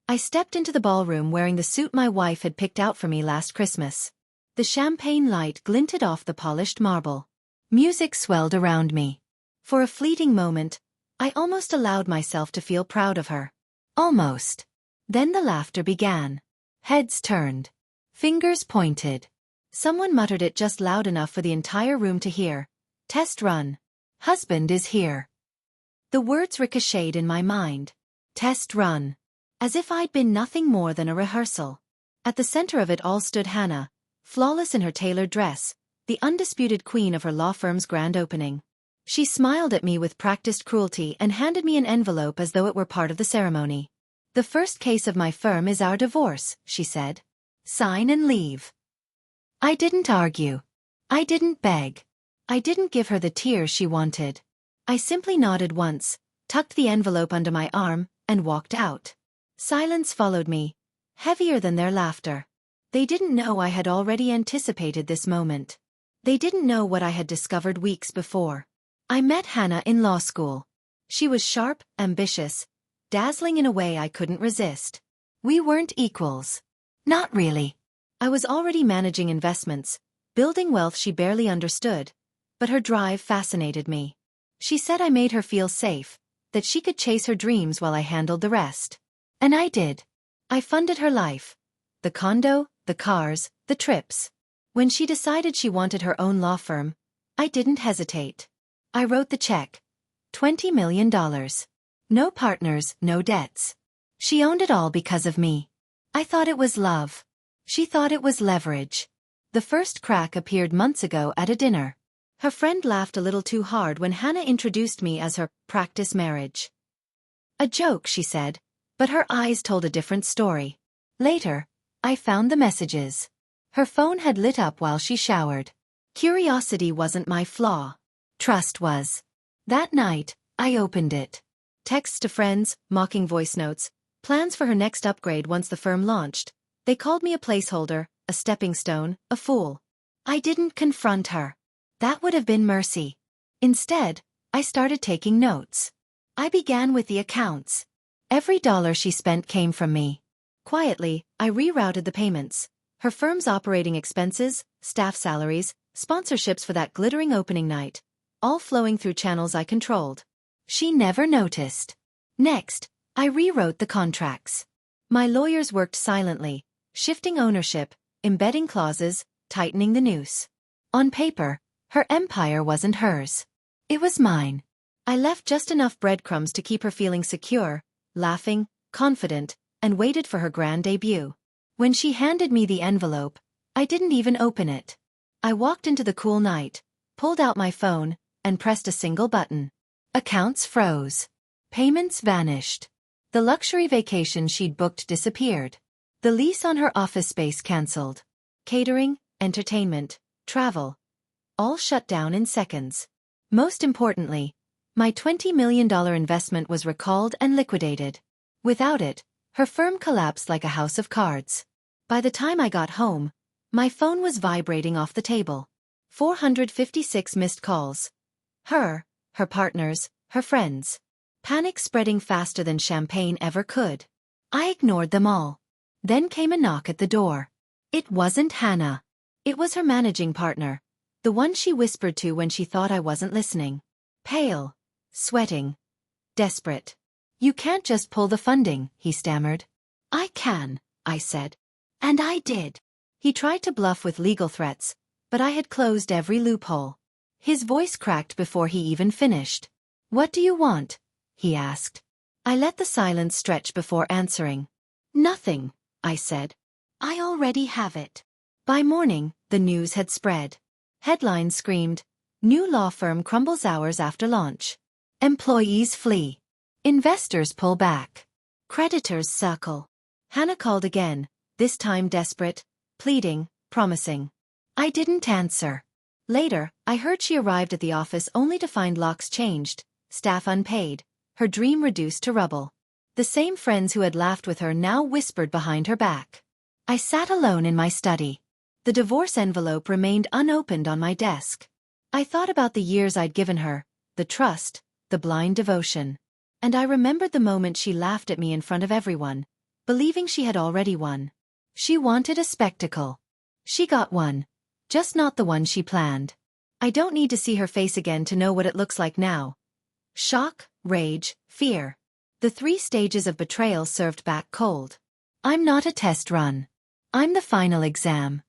I stepped into the ballroom wearing the suit my wife had picked out for me last Christmas. The champagne light glinted off the polished marble. Music swelled around me. For a fleeting moment, I almost allowed myself to feel proud of her. Almost. Then the laughter began. Heads turned. Fingers pointed. Someone muttered it just loud enough for the entire room to hear. Test run. Husband is here. The words ricocheted in my mind. Test run. As if I'd been nothing more than a rehearsal. At the center of it all stood Hannah, flawless in her tailored dress, the undisputed queen of her law firm's grand opening. She smiled at me with practiced cruelty and handed me an envelope as though it were part of the ceremony. The first case of my firm is our divorce, she said. Sign and leave. I didn't argue. I didn't beg. I didn't give her the tears she wanted. I simply nodded once, tucked the envelope under my arm, and walked out. Silence followed me, heavier than their laughter. They didn't know I had already anticipated this moment. They didn't know what I had discovered weeks before. I met Hannah in law school. She was sharp, ambitious, dazzling in a way I couldn't resist. We weren't equals. Not really. I was already managing investments, building wealth she barely understood, but her drive fascinated me. She said I made her feel safe, that she could chase her dreams while I handled the rest. And I did. I funded her life. The condo, the cars, the trips. When she decided she wanted her own law firm, I didn't hesitate. I wrote the check. $20 million. No partners, no debts. She owned it all because of me. I thought it was love. She thought it was leverage. The first crack appeared months ago at a dinner. Her friend laughed a little too hard when Hannah introduced me as her practice marriage. A joke, she said, but her eyes told a different story. Later, I found the messages. Her phone had lit up while she showered. Curiosity wasn't my flaw. Trust was. That night, I opened it. Texts to friends, mocking voice notes, plans for her next upgrade once the firm launched. They called me a placeholder, a stepping stone, a fool. I didn't confront her. That would have been mercy. Instead, I started taking notes. I began with the accounts. Every dollar she spent came from me. Quietly, I rerouted the payments. Her firm's operating expenses, staff salaries, sponsorships for that glittering opening night, all flowing through channels I controlled. She never noticed. Next, I rewrote the contracts. My lawyers worked silently, shifting ownership, embedding clauses, tightening the noose. On paper, her empire wasn't hers. It was mine. I left just enough breadcrumbs to keep her feeling secure, laughing, confident, and waited for her grand debut. When she handed me the envelope, I didn't even open it. I walked into the cool night, pulled out my phone, and pressed a single button. Accounts froze. Payments vanished. The luxury vacation she'd booked disappeared. The lease on her office space canceled. Catering, entertainment, travel, all shut down in seconds. Most importantly, my $20 million investment was recalled and liquidated. Without it, her firm collapsed like a house of cards. By the time I got home, my phone was vibrating off the table. 456 missed calls. Her partners, her friends. Panic spreading faster than champagne ever could. I ignored them all. Then came a knock at the door. It wasn't Hannah. It was her managing partner, the one she whispered to when she thought I wasn't listening. Pale, sweating, desperate. You can't just pull the funding, he stammered. I can, I said. And I did. He tried to bluff with legal threats, but I had closed every loophole. His voice cracked before he even finished. What do you want? He asked. I let the silence stretch before answering. Nothing, I said. I already have it. By morning, the news had spread. Headlines screamed, "New law firm crumbles hours after launch. Employees flee. Investors pull back. Creditors circle." Hannah called again, this time desperate, pleading, promising. I didn't answer. Later, I heard she arrived at the office only to find locks changed, staff unpaid, her dream reduced to rubble. The same friends who had laughed with her now whispered behind her back. I sat alone in my study. The divorce envelope remained unopened on my desk. I thought about the years I'd given her, the trust, the blind devotion. And I remembered the moment she laughed at me in front of everyone, believing she had already won. She wanted a spectacle. She got one. Just not the one she planned. I don't need to see her face again to know what it looks like now. Shock, rage, fear. The 3 stages of betrayal served back cold. I'm not a test run. I'm the final exam.